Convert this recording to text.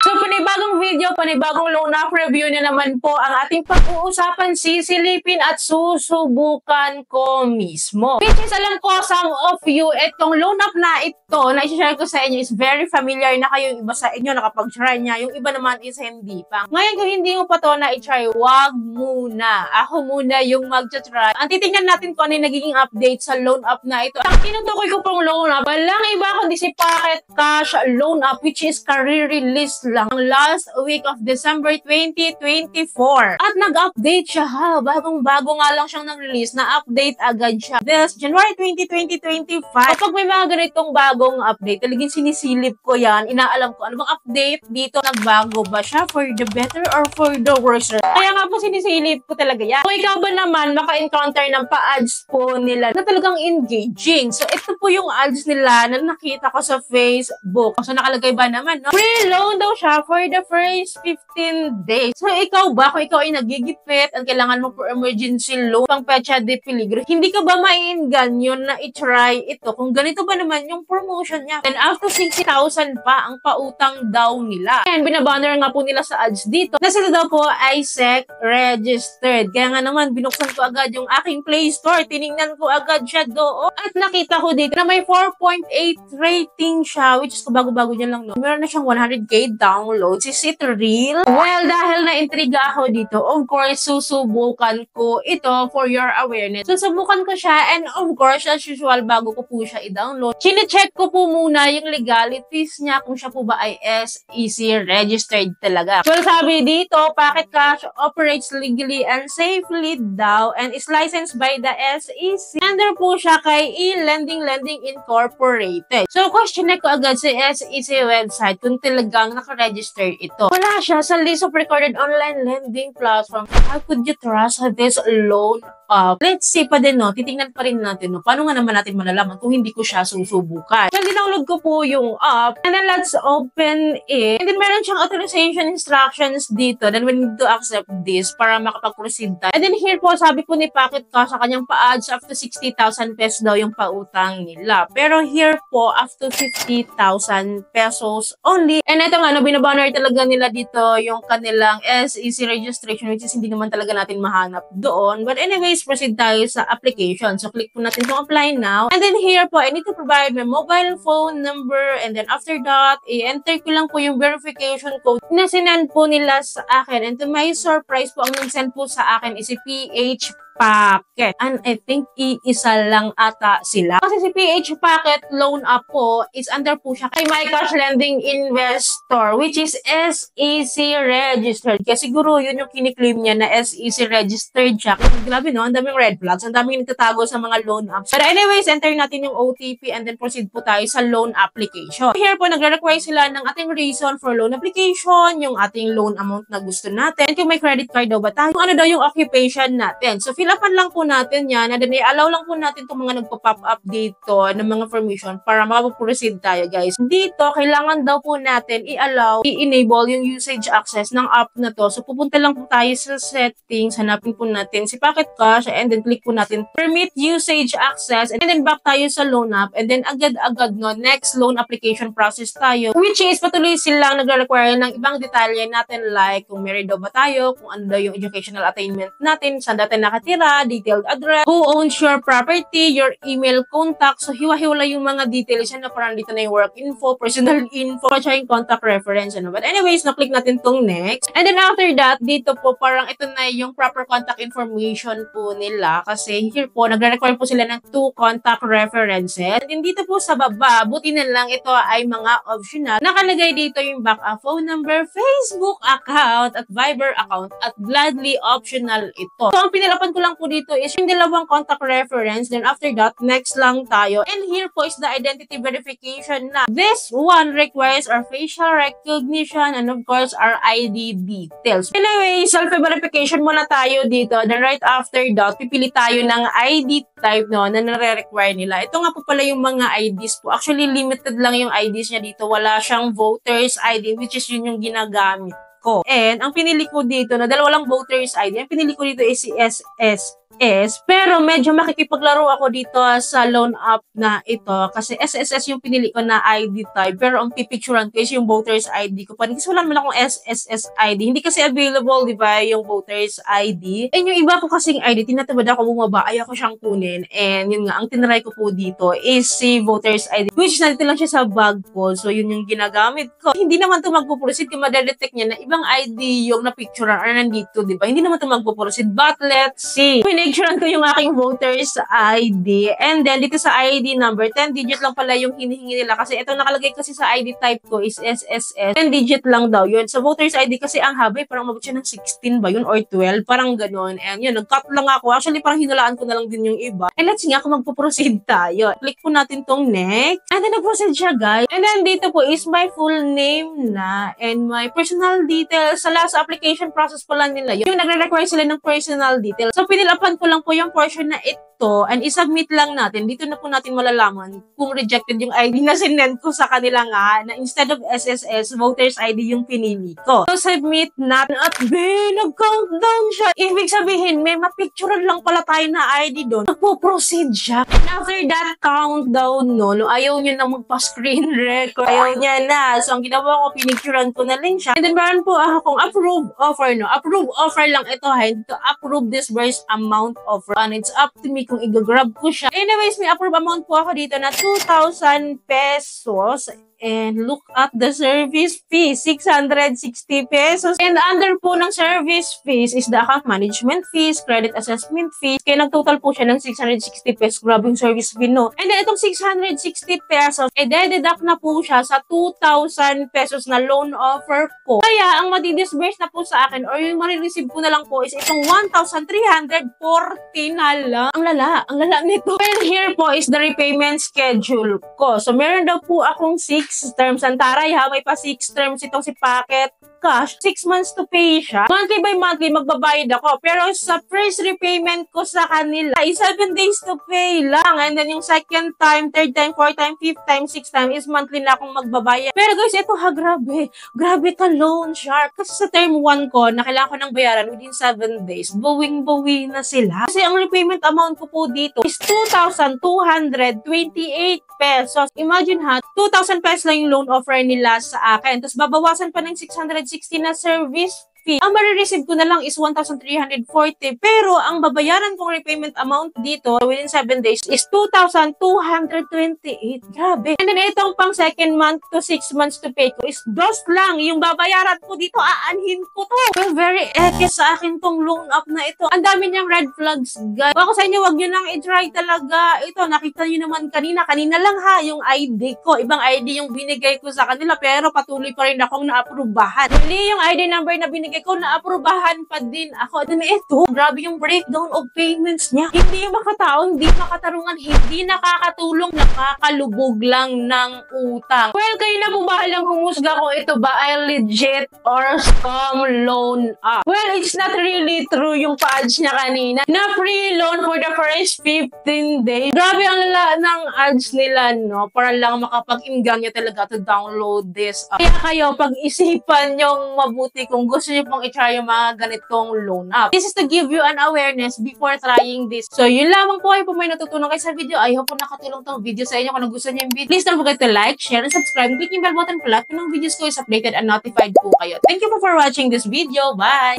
So, panibagong video, panibagong loan app review na naman po ang ating pag-uusapan, sisilipin at susubukan ko mismo. Which is, alam ko, some of you, itong loan app na ito, na i-share ko sa inyo is very familiar na kayo. Yung iba sa inyo nakapag-try niya, yung iba naman is hindi pa. Ngayon, kung hindi mo pa to na i-try, wag muna. Ako muna yung mag-try. Ang titingnan natin kung ano yung nagiging update sa loan app na ito. Ang tinutukoy ko pong loan app, walang iba kundi si Pocket Cash loan app, which is career-release lang last week of December 2024. At nag-update siya ha. Bagong-bago nga lang siyang nag-release. Na-update agad siya. This January 2025. Kapag may mga ganitong bagong update, talagang sinisilip ko yan. Inaalam ko ano bang update dito. Nagbago ba siya for the better or for the worse? Kaya nga po sinisilip ko talaga yan. Kung ikaw ba naman maka-encounter ng pa-ads po nila na talagang engaging. So ito po yung ads nila na nakita ko sa Facebook. So nakalagay ba naman, no? Free loan daw siya for the first 15 days. So, ikaw ba, kung ikaw ay nagigipit, ang kailangan mo for emergency loan, pang pecha de peligro, hindi ka ba maiinganyo na i-try ito? Kung ganito ba naman yung promotion niya? And after 60,000 pa ang pautang daw nila. And binabanner nga po nila sa ads dito na sila daw po ay SEC registered. Kaya nga naman, binuksan ko agad yung aking Play Store. Tinignan ko agad siya doon. At nakita ko dito na may 4.8 rating siya, which is bago-bago niya lang, no? Meron na siyang 100k downloads. Is it real? Well, dahil na-intriga ako dito, of course, susubukan ko ito for your awareness. Susubukan ko siya, and of course, as usual, bago ko po siya i-download, chine-check ko po muna yung legalities niya kung siya po ba ay SEC registered talaga. So, sabi dito, Pocket Cash operates legally and safely daw and is licensed by the SEC. Under po siya kay eLending Incorporated. So, question ko agad sa SEC website kung talagang naka-register ito. Wala siya sa list of recorded online lending platforms. How could you trust this loan app? Let's see pa din, no? Titingnan pa rin natin, no? Paano nga naman natin malalaman kung hindi ko siya susubukan? So, dinownload ko po yung app. And then, let's open it. And then, meron siyang authorization instructions dito. Then, we need to accept this para makapag-proceed tayo. And then, here po, sabi po ni Pocket Cash sa kanyang pa-ads, up to 60,000 pesos daw yung pautang nila. Pero here po, up to 50,000 pesos only. And ito nga, no, binabanner talaga nila dito yung kanilang SEC registration, which is hindi naman talaga natin mahanap doon. But anyways, proceed tayo sa application. So, click po natin itong apply now. And then here po, I need to provide my mobile phone number. And then after that, i-enter ko lang po yung verification code na sinend po nila sa akin. And to my surprise po, ang nag-send po sa akin is si PH Pocket. And I think iisa lang ata sila. Kasi si PH Pocket loan app po is under po siya kay MyCash Lending Investor, which is SEC registered. Kaya siguro yun yung kiniklaim niya na SEC registered siya. Grabe, no? Ang daming red flags. Ang daming nagtatago sa mga loan apps. But anyways, enter natin yung OTP and then proceed po tayo sa loan application. Here po, nagre-require sila ng ating reason for loan application, yung ating loan amount na gusto natin, kung may credit card daw ba tayo, kung ano daw yung occupation natin. So, fill-upan lang po natin yan, and then i-allow lang po natin itong mga nagpo-pop up dito ng mga information para makapag-proceed tayo, guys. Dito, kailangan daw po natin i-allow, i-enable yung usage access ng app na to. So, pupunta lang po tayo sa settings, hanapin po natin si Pocket Cash, and then click po natin permit usage access, and then back tayo sa loan app, and then agad-agad, no, next loan application process tayo, which is patuloy silang nagre-require ng ibang detalye natin, like kung married daw ba tayo, kung ano daw yung educational attainment natin, saan dati nakatira, detailed address, who owns your property, your email contact. So, hiwa-hiwala yung mga details yan na parang dito na yung work info, personal info, at yung contact reference. Ano. But anyways, na-click natin tong next. And then after that, dito po parang ito na yung proper contact information po nila. Kasi here po, nagre-require po sila ng 2 contact references. And then dito po sa baba, buti na lang ito ay mga optional. Nakalagay dito yung backup phone number, Facebook account, at Viber account, at gladly optional ito. So, ang pinalapan ko lang po dito is yung dalawang contact reference. Then after that, next lang tayo. And here po is the identity verification na. This one requires our facial recognition and of course our ID details. Anyway, self-verification muna tayo dito. Then right after that, pipili tayo ng ID type, no, na nare-require nila. Ito nga po pala yung mga IDs po. Actually, limited lang yung IDs niya dito. Wala siyang voters ID, which is yun yung ginagamit ko. And ang pinili ko dito, na dalawa lang voters ID, ang pinili ko dito is si SS SSS, pero medyo makikipaglaro ako dito sa loan app na ito kasi SSS yung pinili ko na ID type, pero ang pipicturean ko is yung voters ID ko pa rin kasi wala naman akong SSS ID. Hindi kasi available, di ba, yung voters ID. And yung iba ko kasing ID, tinatamad ako bumaba, ayaw ko siyang kunin. And yun nga, ang tinry ko po dito is si voters ID, which nandito lang siya sa bag ko. So yun yung ginagamit ko. Hindi naman ito magpo-proceed kung madedetect niya na ibang ID yung na-picturean or nandito, di ba? Hindi naman ito magpo-proceed. But let's see. Pinicturean ko yung aking voters ID. And then dito sa ID number, 10 digit lang pala yung hinihingi nila kasi itong nakalagay kasi sa ID type ko is SSS. 10 digit lang daw yun. Sa voters ID kasi ang haba, parang mabot siya ng 16 ba yun or 12, parang ganon. And yun, nag-cut lang ako. Actually, parang hinulaan ko na lang din yung iba. And let's see nga kung magpo-proceed tayo. Click po natin tong next. And then nag-proceed siya, guys. And then dito po is my full name na and my personal details. Sa last application process po lang nila yun. Yung nagre-require sila ng personal details. So, pinilapan ko lang po yung portion na ito and isubmit lang natin. Dito na po natin malalaman kung rejected yung ID na sinend ko sa kanila nga na instead of SSS, voters ID yung pinili ko. So, submit natin at nag-countdown siya. Ibig sabihin, may mapicturean lang pala tayo na ID doon. Nagpo-proceed siya. And after that countdown, no, ayaw niya na magpa-screen record. Ayaw niya na. So, ang ginawa ko, pinicturean ko na lang siya. And then, meron po akong approve offer, no? Approve offer lang ito, ha? To approve disbursed amount offer. And it's up to me kung i-grab ko siya. Anyways, may approve amount po ako dito na 2,000 pesos. And look at the service fee, 660 pesos. And under po ng service fees is the account management fees, credit assessment fees. Kaya nag-total po siya ng 660 pesos. Grabe yung service fee, no? And then itong 660 pesos, deduct na po siya sa 2,000 pesos na loan offer ko. Kaya ang madi-disburse na po sa akin or yung marireceive ko na lang po is itong 1,340 na lang. Ang lala nito. And here po is the repayment schedule ko. So meron daw po akong 6 terms. Ang taray ha, may pa 6 terms itong si Pocket Cash. 6 months to pay siya. Monthly by monthly, magbabayad ako. Pero sa first repayment ko sa kanila, ay 7 days to pay lang. And then yung second time, third time, fourth time, fifth time, sixth time is monthly na akong magbabayad. Pero guys, ito ha, grabe. Grabe ka, loan shark. Kasi sa term 1 ko, na kailangan ko ng bayaran within 7 days, bawing-bawi na sila. Kasi ang repayment amount ko po dito is 2,228 pesos. Imagine ha, 2,000 pesos lang yung loan offer nila sa akin. Tapos babawasan pa ng 660 na service fee. Ang marireceive ko na lang is 1,340. Pero ang babayaran kong repayment amount dito within 7 days is 2,228. Grabe. And then itong pang second month to 6 months to pay ko is dos lang. Yung babayaran ko dito, aanhin ko to. Well, very sa akin tong loan up na ito. Ang dami niyang red flags, guys. Ako sa inyo, wag nyo nang i-try talaga. Ito, nakita nyo naman kanina lang ha, yung ID ko. Ibang ID yung binigay ko sa kanila, pero patuloy pa rin akong naaprubahan. Hindi yung ID number na binigay ko, naaprubahan pa din ako. Then ito, grabe yung breakdown of payments niya. Hindi makataon, hindi makatarungan, hindi nakakatulong, nakakalubog lang ng utang. Well, kayo na po bahalang humusga kung ito ba ay legit or scam loan up. Well, it's not really true yung pa-ads niya kanina na free loan for the first 15 days. Grabe ang lala ng ads nila, no? Para lang makapag-inganyo talaga to download this. Kaya kayo, pag-isipan nyong mabuti kung gusto nyo pong i-try yung mga ganitong loan up. This is to give you an awareness before trying this. So, yun lamang po ay po may natutunan kayo sa video. I hope po nakatulong tong video sa inyo. Kung nagustuhan nyo yung video, please don't forget to like, share, and subscribe. Click yung bell button para lahat po ng videos ko is updated and notified po kayo. Thank you po for watching this video. Bye!